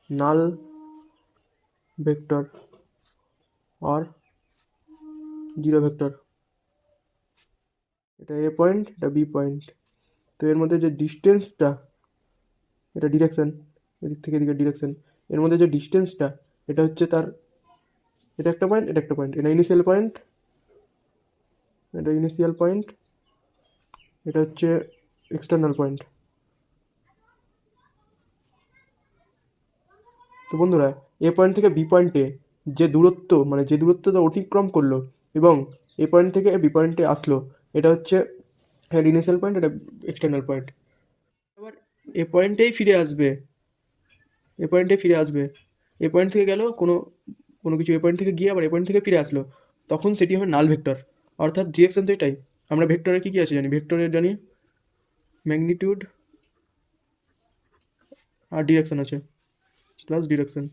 নাল vector আর zero vector. এটা এ point, এটা B point. তো এর মধ্যে যে ডিস্টেন্সটা, এটা ডিরেকশন, এদিক থেকে এদিকে ডিরেকশন, এর মধ্যে যে ডিস্টেন্সটা এটা হচ্ছে তার, এটা একটা পয়েন্ট, এটা একটা পয়েন্ট, এটা ইনিশিয়াল পয়েন্ট, এটা ইনিশিয়াল পয়েন্ট, এটা হচ্ছে এক্সটার্নাল পয়েন্ট। তো বন্ধুরা, এ পয়েন্ট থেকে বি পয়েন্টে যে দূরত্ব, মানে যে দূরত্বটা অতিক্রম করলো এবং এ পয়েন্ট থেকে বি পয়েন্টে আসলো, এটা হচ্ছে ইনিশিয়াল পয়েন্ট, এটা এক্সটার্নাল পয়েন্ট। আবার এ পয়েন্টেই ফিরে আসবে, এ পয়েন্টে ফিরে আসবে, এ পয়েন্ট থেকে গেল কোনো কোনো কিছু, এ পয়েন্ট থেকে গিয়ে আবার এ পয়েন্ট থেকে ফিরে আসলো, তখন সেটি হবে নাল ভেক্টর। অর্থাৎ ডিরেকশন তো এটাই। আমরা ভেক্টরে কী কী আছে জানি, ভেক্টরের জানি ম্যাগনিটিউড আর ডিরেকশন আছে, প্লাস ডিরেকশন।